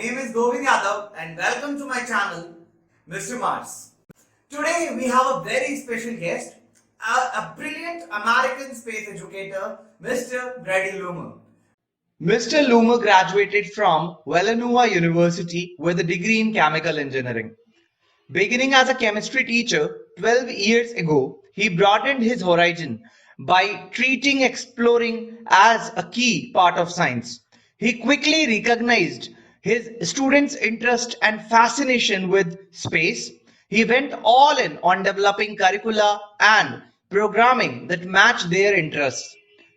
name is Govind Yadav and welcome to my channel, Mr. Mars. Today we have a very special guest, a brilliant American space educator, Mr. Brady. Mr. Loomer graduated from Villanova University with a degree in chemical engineering. Beginning as a chemistry teacher 12 years ago, he broadened his horizon by treating exploring as a key part of science. He quickly recognized his students' interest and fascination with space. He went all in on developing curricula and programming that matched their interests.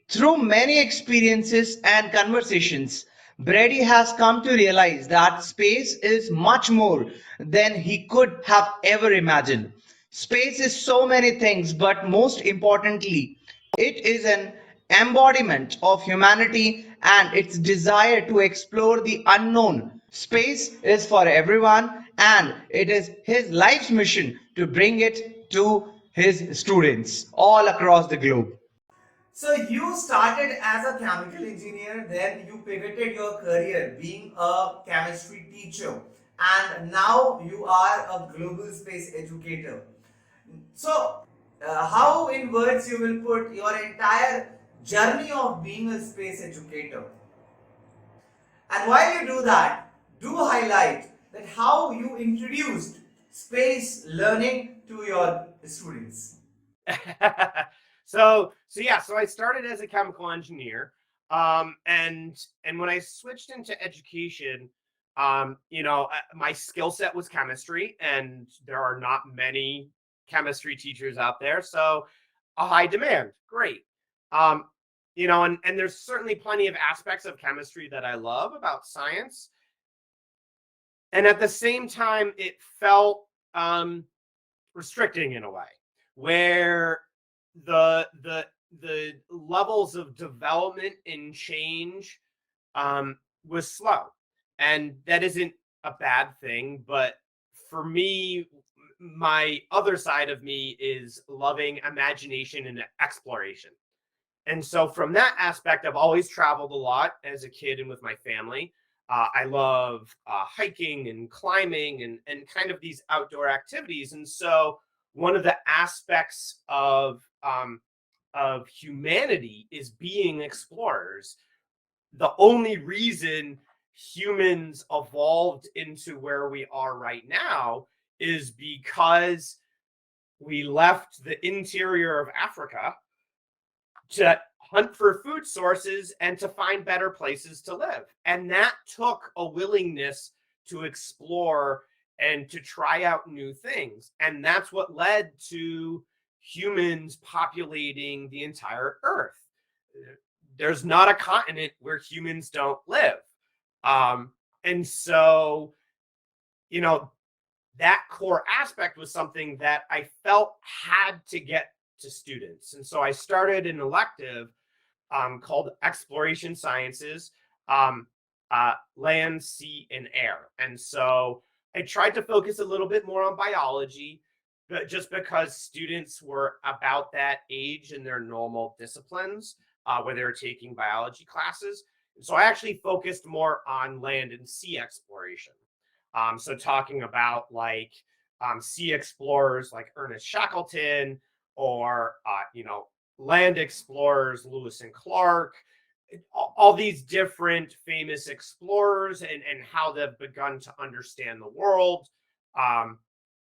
Through many experiences and conversations, Brady has come to realize that space is much more than he could have ever imagined. Space is so many things, but most importantly, it is an embodiment of humanity and its desire to explore the unknown. Space is for everyone, and it is his life's mission to bring it to his students all across the globe. So you started as a chemical engineer, then you pivoted your career being a chemistry teacher, and now you are a global space educator. So, how in words you will put your entire journey of being a space educator? And while you do that, do highlight that how you introduced space learning to your students. So I started as a chemical engineer, and when I switched into education, my skill set was chemistry, and there are not many chemistry teachers out there, so a high demand, great. Um, and there's certainly plenty of aspects of chemistry that I love about science, and at the same time, it felt restricting in a way where the levels of development and change was slow, and that isn't a bad thing. But for me, my other side of me is loving imagination and exploration. And so, from that aspect, I've always traveled a lot as a kid and with my family. I love hiking and climbing and kind of these outdoor activities. And so, one of the aspects of humanity is being explorers. The only reason humans evolved into where we are right now is because we left the interior of Africa to hunt for food sources and to find better places to live. And that took a willingness to explore and to try out new things. And that's what led to humans populating the entire earth. There's not a continent where humans don't live. And so, you know, that core aspect was something that I felt had to get to students. And so I started an elective called Exploration Sciences, Land, Sea, and Air. And so I tried to focus a little bit more on biology, but just because students were about that age in their normal disciplines, where they were taking biology classes. And so I actually focused more on land and sea exploration. So talking about like sea explorers like Ernest Shackleton, or land explorers Lewis and Clark, all these different famous explorers, and how they've begun to understand the world, um,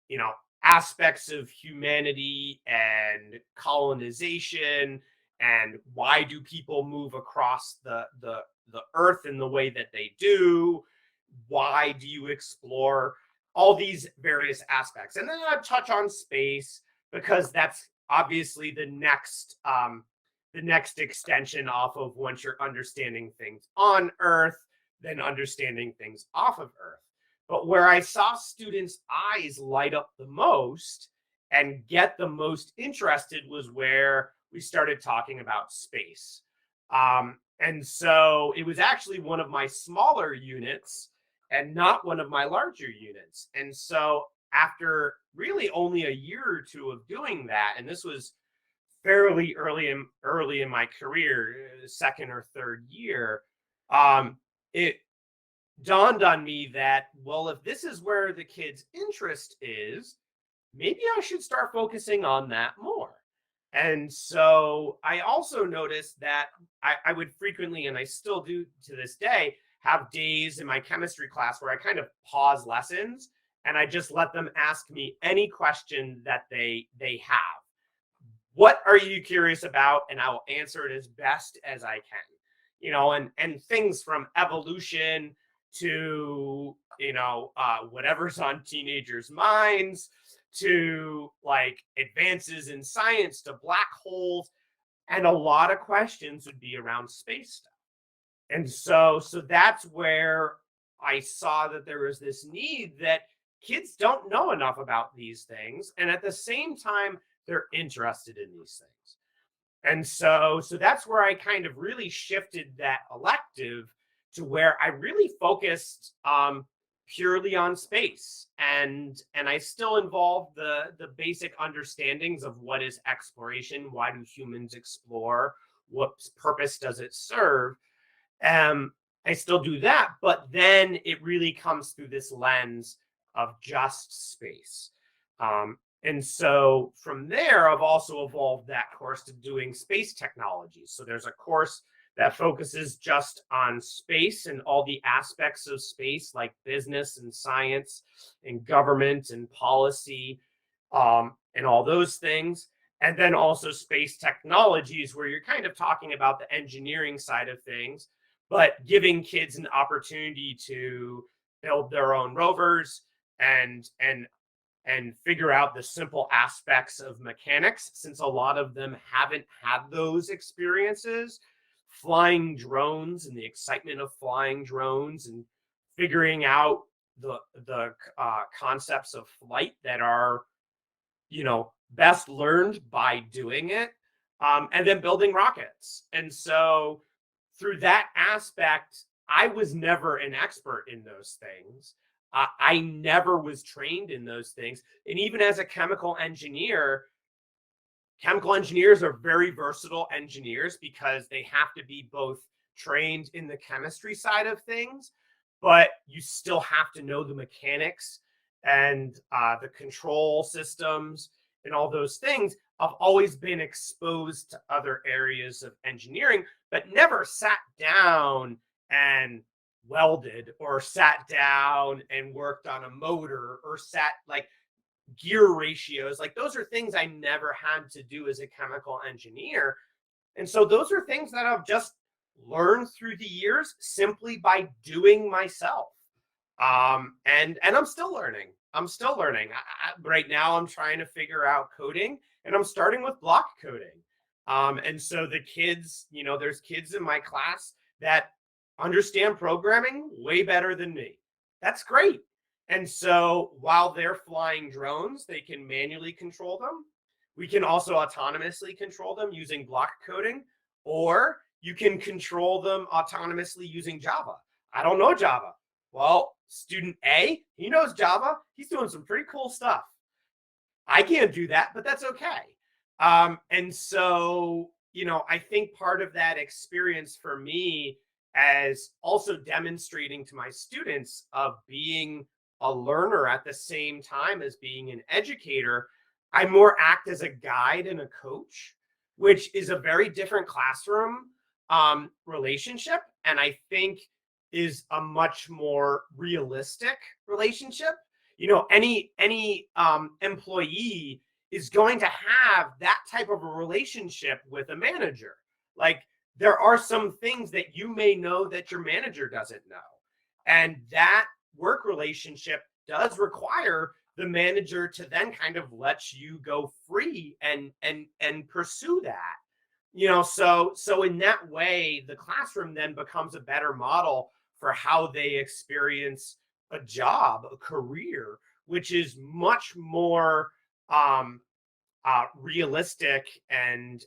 you know, aspects of humanity and colonization, and why do people move across the earth in the way that they do, why do you explore, all these various aspects. And then I touch on space because that's obviously the next extension off of once you're understanding things on earth, then understanding things off of earth. But where I saw students' eyes light up the most and get the most interested was where we started talking about space. And so it was actually one of my smaller units and not one of my larger units. And so after really only a year or two of doing that, and this was fairly early in my career, second or third year, it dawned on me that, well, if this is where the kids' interest is, maybe I should start focusing on that more. And so I also noticed that I would frequently, and I still do to this day, have days in my chemistry class where I kind of pause lessons and I just let them ask me any question that they have. What are you curious about? And I will answer it as best as I can. And things from evolution to whatever's on teenagers' minds, to like advances in science, to black holes, and a lot of questions would be around space stuff. And so that's where I saw that there was this need that kids don't know enough about these things, and at the same time they're interested in these things. And so that's where I kind of really shifted that elective to where I really focused purely on space, and I still involve the basic understandings of what is exploration, why do humans explore, what purpose does it serve. um, I still do that, but then it really comes through this lens of just space. And so from there, I've also evolved that course to doing space technology. So there's a course that focuses just on space and all the aspects of space, like business and science and government and policy, and all those things. And then also space technologies, where you're kind of talking about the engineering side of things, but giving kids an opportunity to build their own rovers and figure out the simple aspects of mechanics, since a lot of them haven't had those experiences. Flying drones and the excitement of flying drones, and figuring out the concepts of flight that are best learned by doing it, and then building rockets. And so through that aspect, I was never an expert in those things. I never was trained in those things. And even as a chemical engineers are very versatile engineers because they have to be both trained in the chemistry side of things, but you still have to know the mechanics and the control systems and all those things. I've always been exposed to other areas of engineering, but never sat down and welded, or sat down and worked on a motor, or sat like gear ratios. Like, those are things I never had to do as a chemical engineer. And so those are things that I've just learned through the years simply by doing myself. And I'm still learning. Right now, I'm trying to figure out coding, and I'm starting with block coding. And so the kids, there's kids in my class that understand programming way better than me. That's great. And so while they're flying drones, they can manually control them. We can also autonomously control them using block coding, or you can control them autonomously using Java. I don't know Java. Well, student A, he knows Java. He's doing some pretty cool stuff. I can't do that, but that's okay. And so, I think part of that experience for me, as also demonstrating to my students of being a learner at the same time as being an educator, I more act as a guide and a coach, which is a very different classroom relationship. And I think is a much more realistic relationship. Any employee is going to have that type of a relationship with a manager. Like, there are some things that you may know that your manager doesn't know, and that work relationship does require the manager to then kind of let you go free and pursue that. So in that way, the classroom then becomes a better model for how they experience a job, a career, which is much more realistic and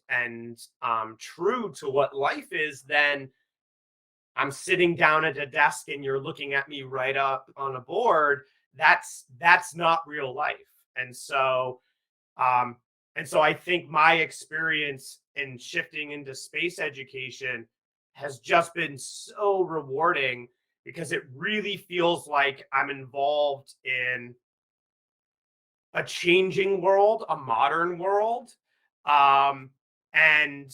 true to what life is than I'm sitting down at a desk and you're looking at me right up on a board. That's not real life. And so I think my experience in shifting into space education has just been so rewarding, because it really feels like I'm involved in a changing world, a modern world, and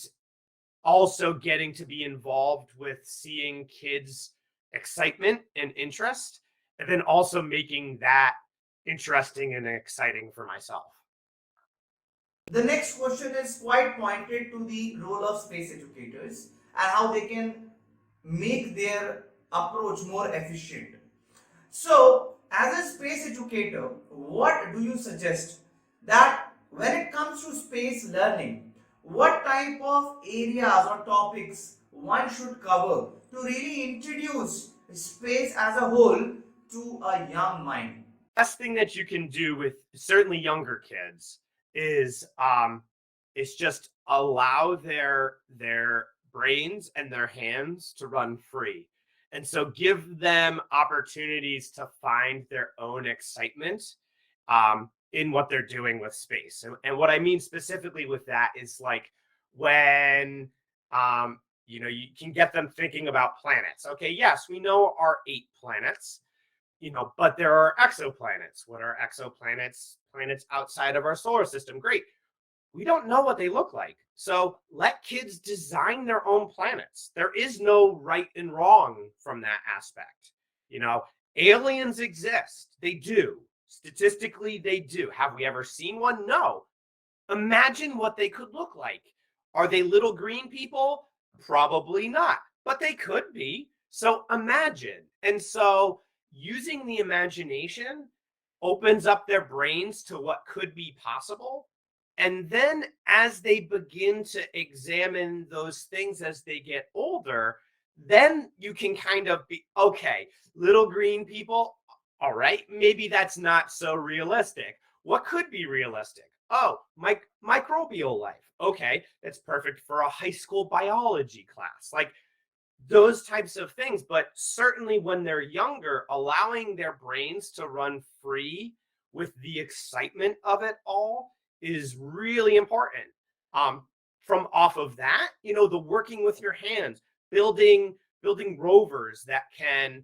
also getting to be involved with seeing kids' excitement and interest, and then also making that interesting and exciting for myself. The next question is quite pointed to the role of space educators and how they can make their approach more efficient. So, as a space educator, what do you suggest that when it comes to space learning, what type of areas or topics one should cover to really introduce space as a whole to a young mind? Best thing that you can do with certainly younger kids is just allow their brains and their hands to run free. And so give them opportunities to find their own excitement in what they're doing with space. And what I mean specifically with that is like when you can get them thinking about planets. Okay, yes, we know our 8 planets, but there are exoplanets. What are exoplanets? Planets outside of our solar system. Great. We don't know what they look like. So let kids design their own planets. There is no right and wrong from that aspect. You know, aliens exist. They do. Statistically, they do. Have we ever seen one? No. Imagine what they could look like. Are they little green people? Probably not, but they could be. So imagine. And so using the imagination opens up their brains to what could be possible. And then as they begin to examine those things as they get older, then you can kind of be okay, little green people. All right, maybe that's not so realistic. What could be realistic? Oh, microbial life. Okay, that's perfect for a high school biology class. Like those types of things. But certainly when they're younger, allowing their brains to run free with the excitement of it all is really important. From off of that, the working with your hands, building rovers that can,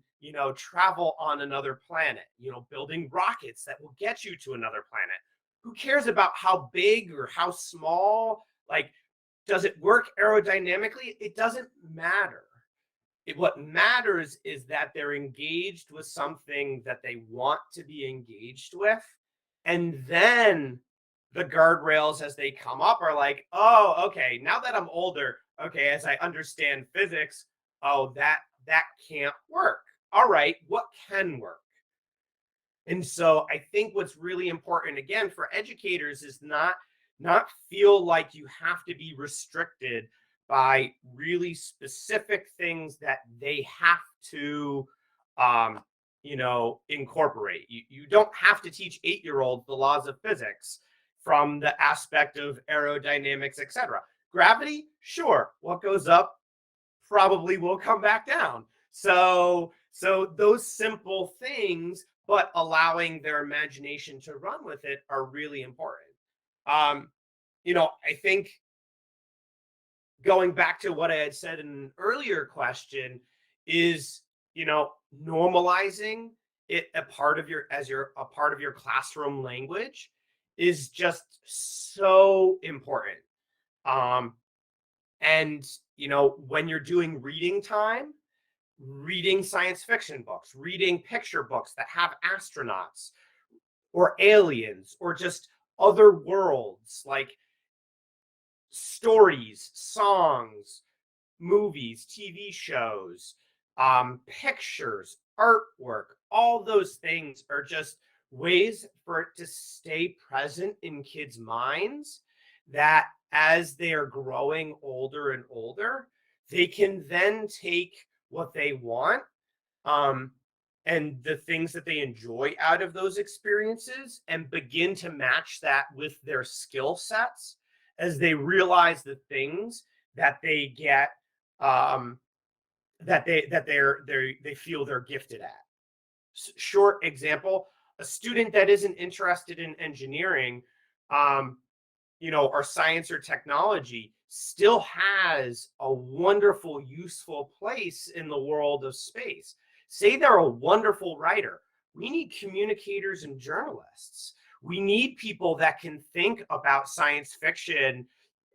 travel on another planet, building rockets that will get you to another planet. Who cares about how big or how small? Like, does it work aerodynamically? It doesn't matter. What matters is that they're engaged with something that they want to be engaged with. And then the guardrails as they come up are like, oh, okay, now that I'm older, okay, as I understand physics, oh, that can't work. All right, what can work? And so I think what's really important again for educators is not feel like you have to be restricted by really specific things that they have to incorporate. You don't have to teach 8-year-olds the laws of physics from the aspect of aerodynamics, etc. Gravity, sure, what goes up probably will come back down. So those simple things, but allowing their imagination to run with it are really important. Um, I think going back to what I had said in an earlier question is, normalizing it a part of your classroom language is just so important. Um, and when you're doing reading time, reading science fiction books, reading picture books that have astronauts or aliens or just other worlds, like stories, songs, movies, TV shows, pictures, artwork, all those things are just ways for it to stay present in kids' minds that as they are growing older and older, they can then take what they want um, and the things that they enjoy out of those experiences and begin to match that with their skill sets as they realize the things that they get um, they feel they're gifted at. Short example: a student that isn't interested in engineering, um, or science or technology, still has a wonderful, useful place in the world of space. Say they're a wonderful writer. We need communicators and journalists. We need people that can think about science fiction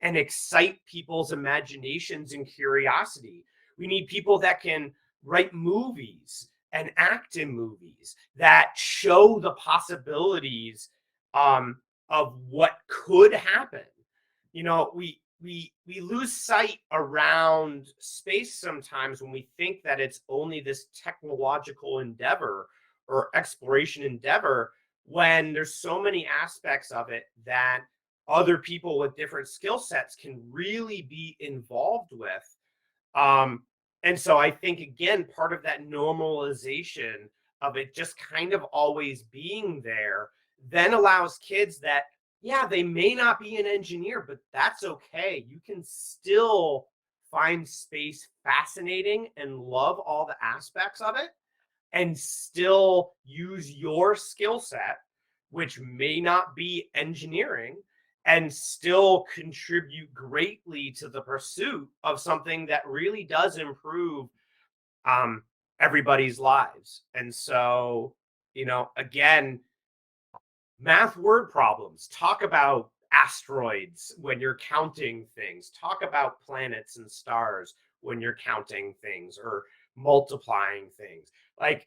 and excite people's imaginations and curiosity. We need people that can write movies and act in movies that show the possibilities um, of what could happen. We lose sight around space sometimes when we think that it's only this technological endeavor or exploration endeavor, when there's so many aspects of it that other people with different skill sets can really be involved with. Um, and so I think, again, part of that normalization of it just kind of always being there then allows kids that, yeah, they may not be an engineer, but that's okay. You can still find space fascinating and love all the aspects of it and still use your skill set, which may not be engineering, and still contribute greatly to the pursuit of something that really does improve um, everybody's lives. And so, again, math word problems. Talk about asteroids when you're counting things. Talk about planets and stars when you're counting things or multiplying things. Like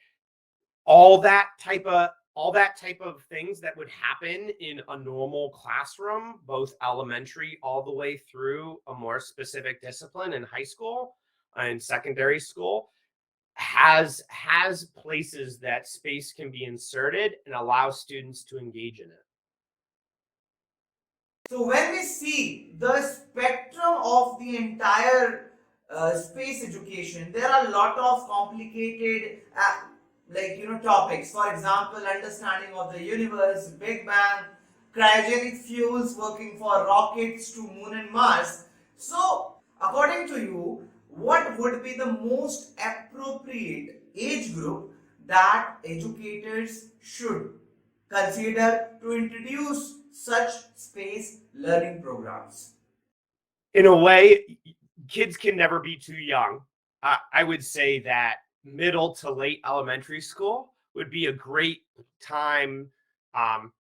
all that type of things that would happen in a normal classroom, both elementary all the way through a more specific discipline in high school and secondary school, has places that space can be inserted and allow students to engage in it. So when we see the spectrum of the entire space education, there are a lot of complicated topics. For example, understanding of the universe, Big Bang, cryogenic fuels working for rockets to Moon and Mars. So according to you, what would be the most appropriate age group that educators should consider to introduce such space learning programs? In a way, kids can never be too young. I would say that middle to late elementary school would be a great time um,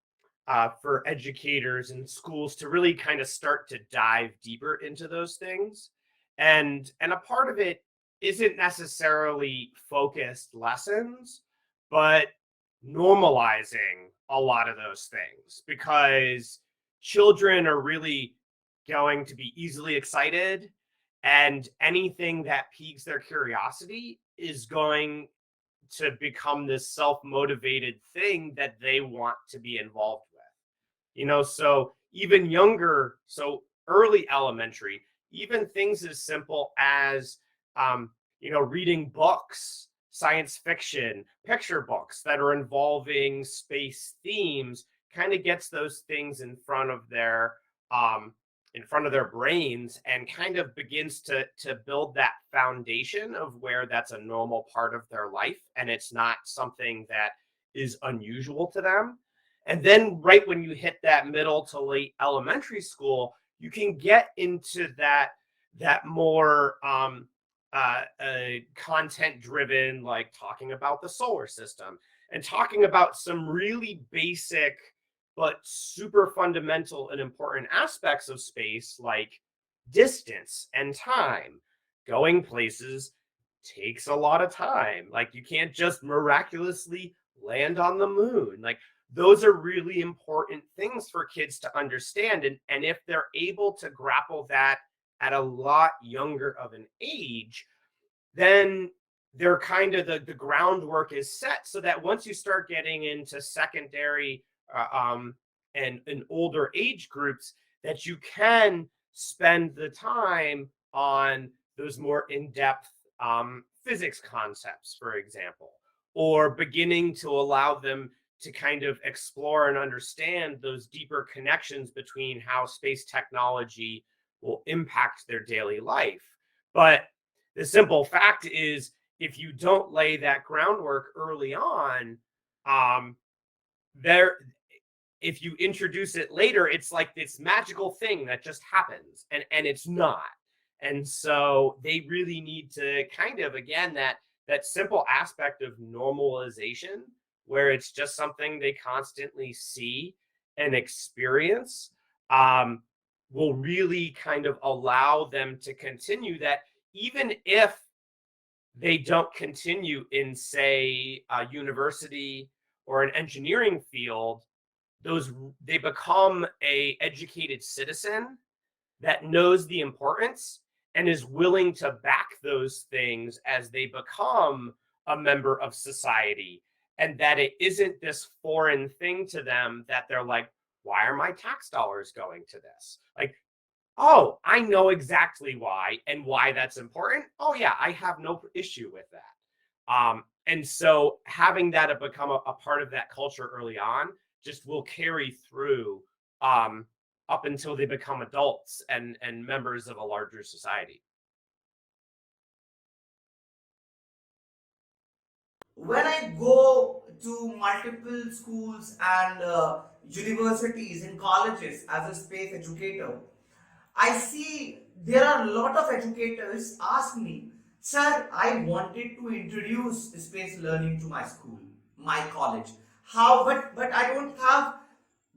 for educators and schools to really kind of start to dive deeper into those things. And a part of it isn't necessarily focused lessons, but normalizing a lot of those things, because children are really going to be easily excited, and anything that piques their curiosity is going to become this self-motivated thing that they want to be involved with. So even younger, so early elementary, even things as simple as reading books, science fiction picture books that are involving space themes, kind of gets those things um in front of their brains, and kind of begins to build that foundation of where that's a normal part of their life and it's not something that is unusual to them. And then right when you hit that middle to late elementary school, you can get into that more content driven, like talking about the solar system and talking about some really basic but super fundamental and important aspects of space, like distance and time. Going places takes a lot of time. Like, you can't just miraculously land on the moon. Like, those are really important things for kids to understand. And if they're able to grapple that at a lot younger of an age, then they're kind of the groundwork is set, so that once you start getting into secondary and older age groups, that you can spend the time on those more in-depth physics concepts, for example, or beginning to allow them to kind of explore and understand those deeper connections between how space technology will impact their daily life. But the simple fact is, if you don't lay that groundwork early on, um, there, if you introduce it later, it's like this magical thing that just happens, and it's not. And so they really need to kind of, again, that simple aspect of normalization, where it's just something they constantly see and experience, um, will really kind of allow them to continue that, even if they don't continue in, say, a university or an engineering field. Those They become a educated citizen that knows the importance and is willing to back those things as they become a member of society, and that it isn't this foreign thing to them that they're like, why are my tax dollars going to this? Like, oh, I know exactly why and why that's important. Oh yeah, I have no issue with that. And so having that have become a part of that culture early on just will carry through, um, up until they become adults and members of a larger society. When I go to multiple schools and universities and colleges as a space educator, I see there are a lot of educators ask me, sir, I wanted to introduce space learning to my school, my college. How, but I don't have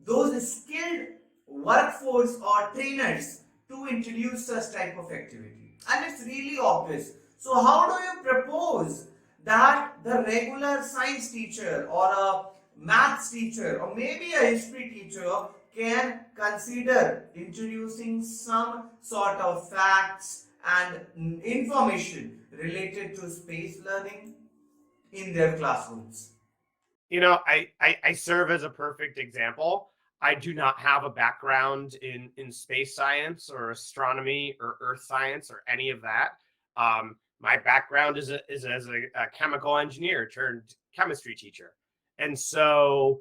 those skilled workforce or trainers to introduce such type of activity. And it's really obvious. So how do you propose that the regular science teacher or a maths teacher or maybe a history teacher can consider introducing some sort of facts and information related to space learning in their classrooms? I serve as a perfect example. I do not have a background in space science or astronomy or earth science or any of that. My background is as a chemical engineer turned chemistry teacher. And so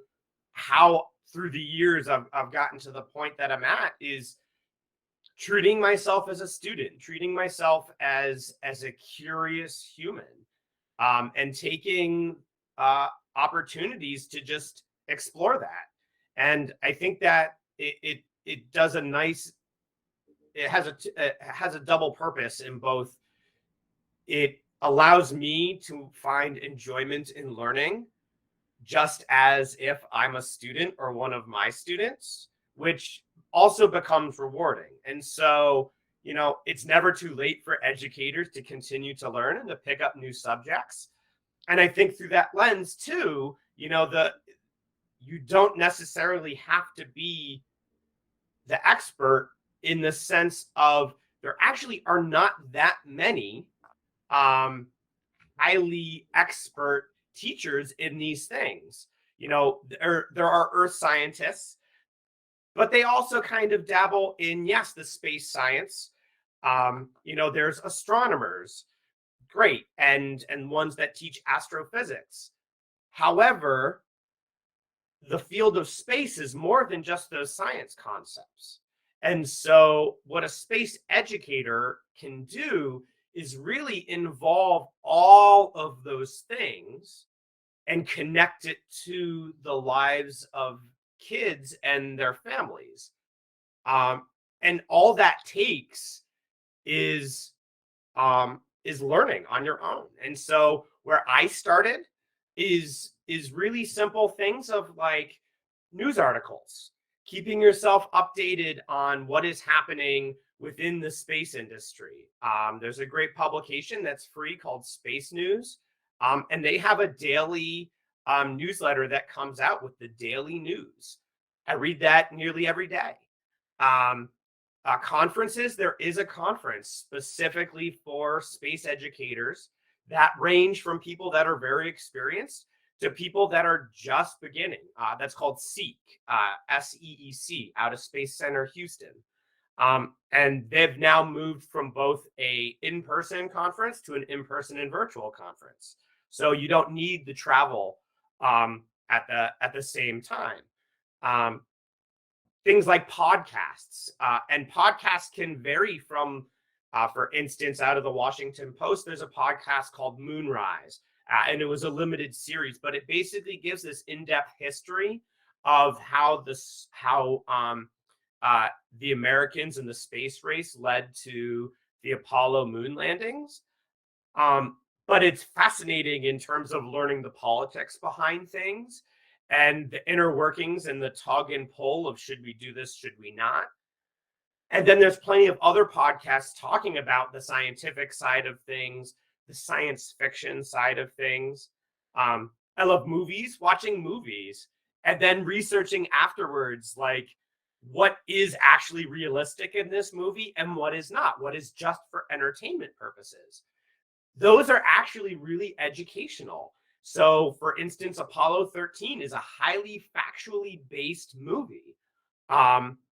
how through the years I've gotten to the point that I'm at is treating myself as a student, treating myself as a curious human, and taking opportunities to just explore that. And I think that it does a nice, it has a double purpose in both. It allows me to find enjoyment in learning, just as if I'm a student or one of my students, which also becomes rewarding. And so, it's never too late for educators to continue to learn and to pick up new subjects. And I think through that lens too, you don't necessarily have to be the expert, in the sense of there actually are not that many um, highly expert teachers in these things. There are earth scientists, but they also kind of dabble in, yes, the space science. There's astronomers, great, and ones that teach astrophysics. However, the field of space is more than just those science concepts. And so, what a space educator can do is really involve all of those things and connect it to the lives of kids and their families. Um, and all that takes is is learning on your own. And so where I started is really simple things of like news articles, keeping yourself updated on what is happening within the space industry. There's a great publication that's free called Space News, and they have a daily newsletter that comes out with the daily news. I read that nearly every day. Um, Conferences, there is a conference specifically for space educators that range from people that are very experienced to people that are just beginning. That's called SEEC, SEEC, out of Space Center Houston. And they've now moved from both a in-person conference to an in-person and virtual conference. So you don't need the travel at the same time. Um, Things like podcasts, and podcasts can vary from, for instance, out of the Washington Post, there's a podcast called Moonrise, and it was a limited series, but it basically gives this in-depth history of how the Americans in the space race led to the Apollo moon landings. Um, but it's fascinating in terms of learning the politics behind things and the inner workings and the tug and pull of should we do this, should we not. And then there's plenty of other podcasts talking about the scientific side of things, the science fiction side of things. I love movies, watching movies, and then researching afterwards, like what is actually realistic in this movie and what is not, what is just for entertainment purposes. Those are actually really educational. So, for instance, Apollo 13 is a highly factually based movie.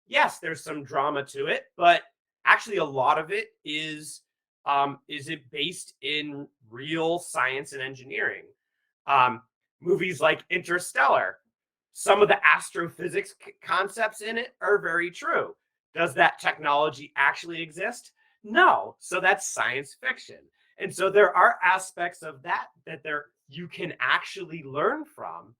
Yes, there's some drama to it, but actually a lot of it is it based in real science and engineering. Um, Movies like Interstellar, some of the astrophysics concepts in it are very true. Does that technology actually exist? No. So that's science fiction. And so there are aspects of that there you can actually learn from.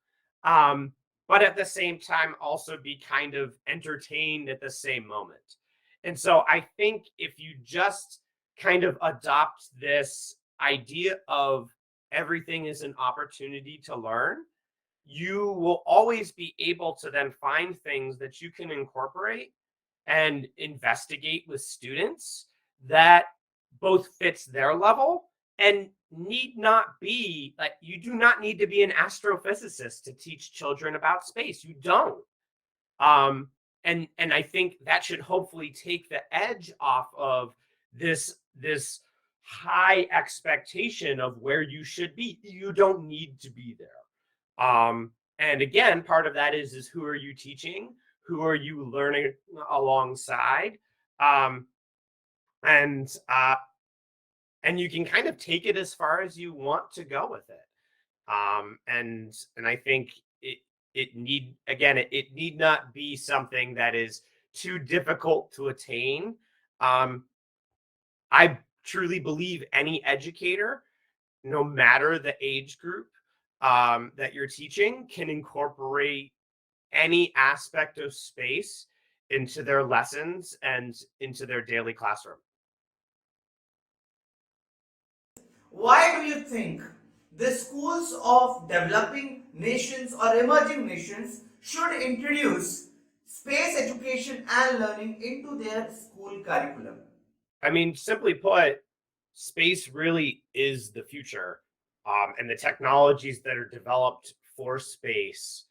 Um, but at the same time also be kind of entertained at the same moment. And so I think if you just kind of adopt this idea of everything is an opportunity to learn, you will always be able to then find things that you can incorporate and investigate with students that both fits their level and need not be like, you do not need to be an astrophysicist to teach children about space. You don't. um and I think that should hopefully take the edge off of this high expectation of where you should be. You don't need to be there. And again, part of that is who are you teaching, who are you learning alongside. um and and you can kind of take it as far as you want to go with it. And I think it need not be something that is too difficult to attain. um I truly believe any educator, no matter the age group that you're teaching, can incorporate any aspect of space into their lessons and into their daily classroom. Why do you think the schools of developing nations or emerging nations should introduce space education and learning into their school curriculum? I mean, simply put, space really is the future. And the technologies that are developed for space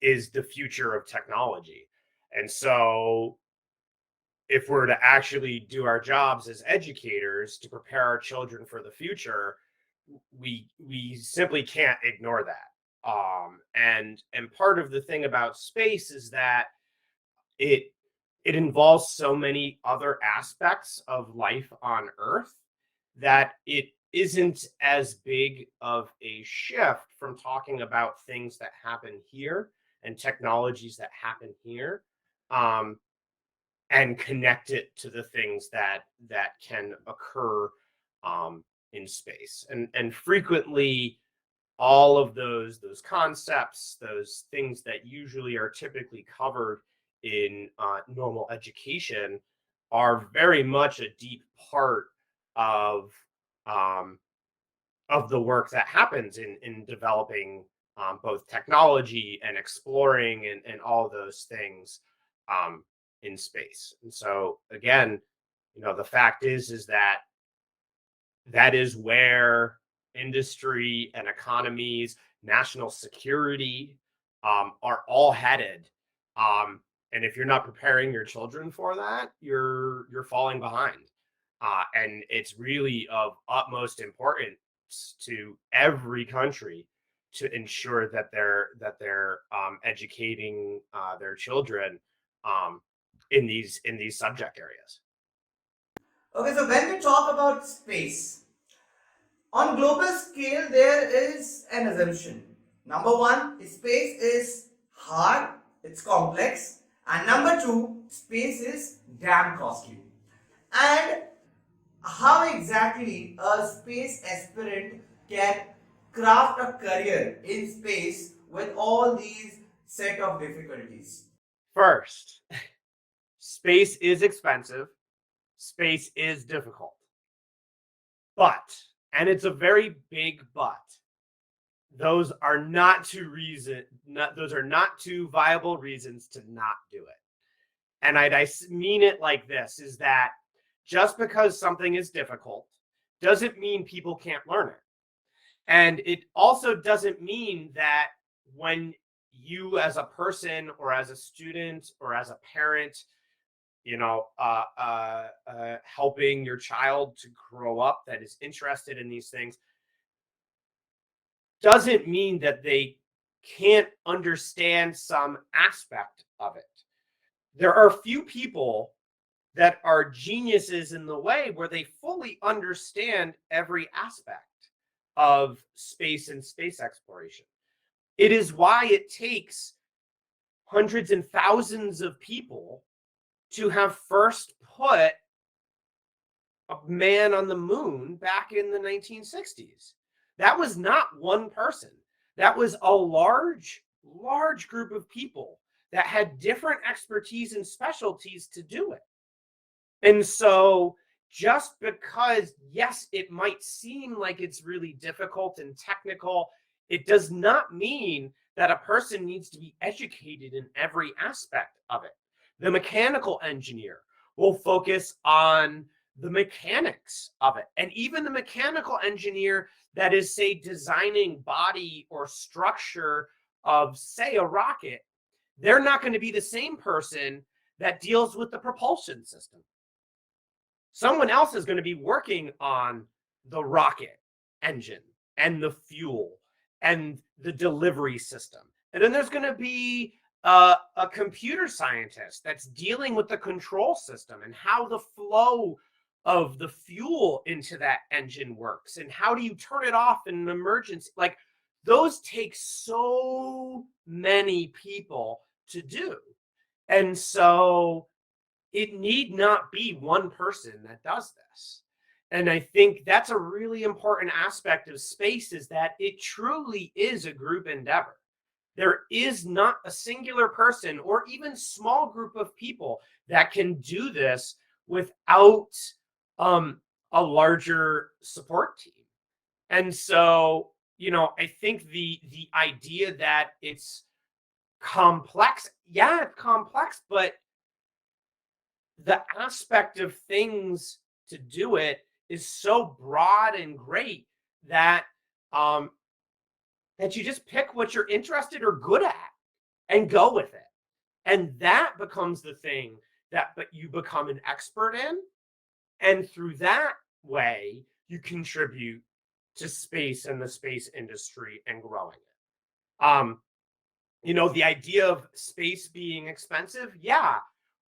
is the future of technology. And so, if we're to actually do our jobs as educators to prepare our children for the future, we simply can't ignore that. And part of the thing about space is that it it involves so many other aspects of life on Earth that it isn't as big of a shift from talking about things that happen here and technologies that happen here, um, and connect it to the things that can occur in space. And frequently, all of those concepts, those things that usually are typically covered in normal education, are very much a deep part of um, of the work that happens in developing both technology and exploring and all those things um, in space. And so again, the fact is that that is where industry and economies, national security, are all headed. And if you're not preparing your children for that, you're falling behind. And it's really of utmost importance to every country to ensure that they're educating their children um, in these subject areas. Okay, so when we talk about space, on global scale, there is an assumption. Number one, space is hard, it's complex, and number two, space is damn costly. And how exactly a space aspirant can craft a career in space with all these set of difficulties? First, space is expensive, space is difficult. But And it's a very big but. Those are not two viable reasons to not do it. And I mean it like this, is that just because something is difficult doesn't mean people can't learn it. And it also doesn't mean that when you as a person or as a student or as a parent, helping your child to grow up that is interested in these things, doesn't mean that they can't understand some aspect of it. There are few people that are geniuses in the way where they fully understand every aspect of space and space exploration. It is why it takes hundreds and thousands of people to have first put a man on the moon back in the 1960s. That was not one person. That was a large group of people that had different expertise and specialties to do it. And so just because, yes, it might seem like it's really difficult and technical, it does not mean that a person needs to be educated in every aspect of it. The mechanical engineer will focus on the mechanics of it. And even the mechanical engineer that is, say, designing body or structure of, say, a rocket, they're not going to be the same person that deals with the propulsion system. Someone else is going to be working on the rocket engine and the fuel and the delivery system. And then there's going to be a computer scientist that's dealing with the control system and how the flow of the fuel into that engine works and how do you turn it off in an emergency. Like, those take so many people to do. And so it need not be one person that does this. And I think that's a really important aspect of space, is that it truly is a group endeavor. There is not a singular person or even small group of people that can do this without a larger support team. And so, I think the idea that it's complex, yeah, it's complex, but the aspect of things to do it is so broad and great that that you just pick what you're interested or good at and go with it. And that becomes the thing that but you become an expert in. And through that way, you contribute to space and the space industry and growing it. The idea of space being expensive, yeah,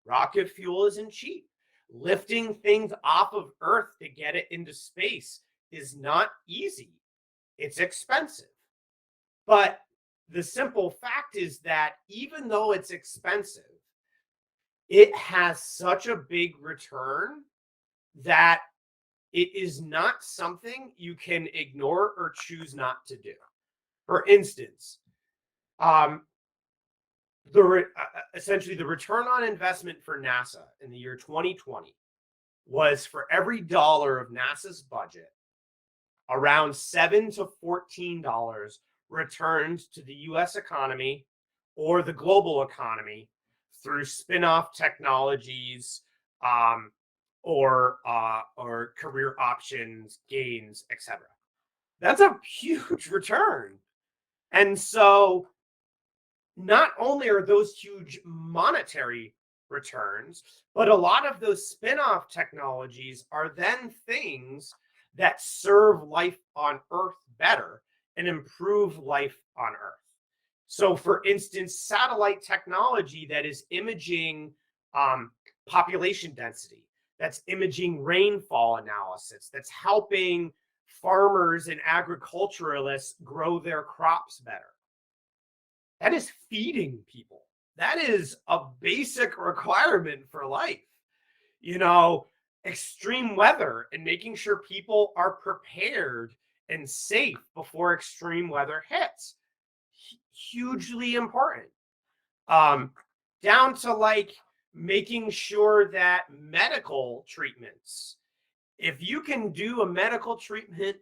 rocket fuel isn't cheap. Lifting things off of Earth to get it into space is not easy. It's expensive. But the simple fact is that even though it's expensive, it has such a big return that it is not something you can ignore or choose not to do. For instance, essentially the return on investment for NASA in the year 2020 was, for every dollar of NASA's budget, around $7 to $14 returned to the US economy or the global economy through spin-off technologies, or career options, gains, etc. That's a huge return. And so not only are those huge monetary returns, but a lot of those spin-off technologies are then things that serve life on Earth better and improve life on Earth. So, for instance, satellite technology that is imaging population density, that's imaging rainfall analysis, that's helping farmers and agriculturalists grow their crops better. That is feeding people. That is a basic requirement for life. Extreme weather and making sure people are prepared and safe before extreme weather hits. Hugely important. Down to like making sure that medical treatments, if you can do a medical treatment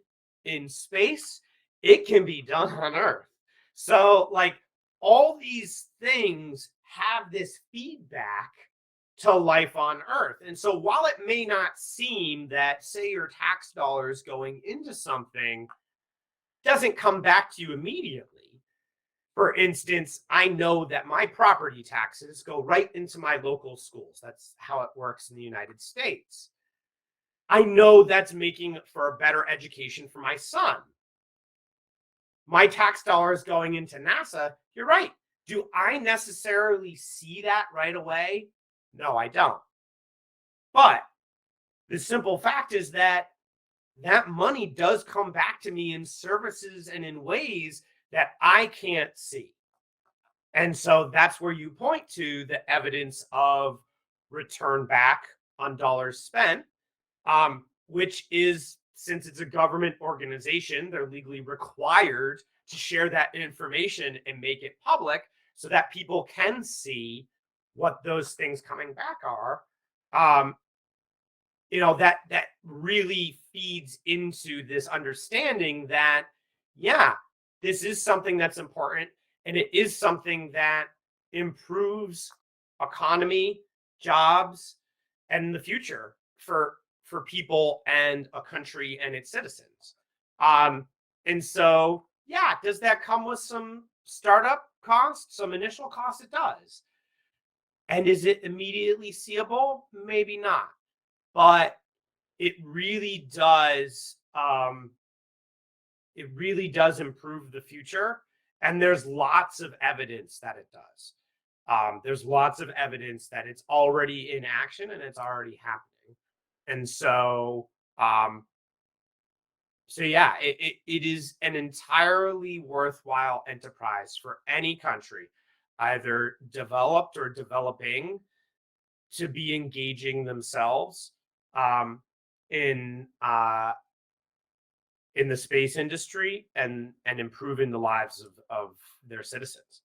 in space, it can be done on Earth. So, like, all these things have this feedback to life on Earth. And so, while it may not seem that, say, your tax dollars going into something doesn't come back to you immediately, for instance, I know that my property taxes go right into my local schools. That's how it works in the United States. I know that's making for a better education for my son. My tax dollars going into NASA, you're right. Do I necessarily see that right away? No, I don't. But the simple fact is that that money does come back to me in services and in ways that I can't see. And so that's where you point to the evidence of return back on dollars spent, which is, since it's a government organization, they're legally required to share that information and make it public so that people can see what those things coming back are. That really feeds into this understanding that, yeah, this is something that's important, and it is something that improves economy, jobs, and the future for people and a country and its citizens. And so, yeah, does that come with some startup costs, some initial costs? It does. And is it immediately seeable? Maybe not. But it really does improve the future, and there's lots of evidence that it does. There's lots of evidence that it's already in action and it's already happening. And so yeah, it is an entirely worthwhile enterprise for any country, either developed or developing, to be engaging themselves in the space industry and improving the lives of their citizens.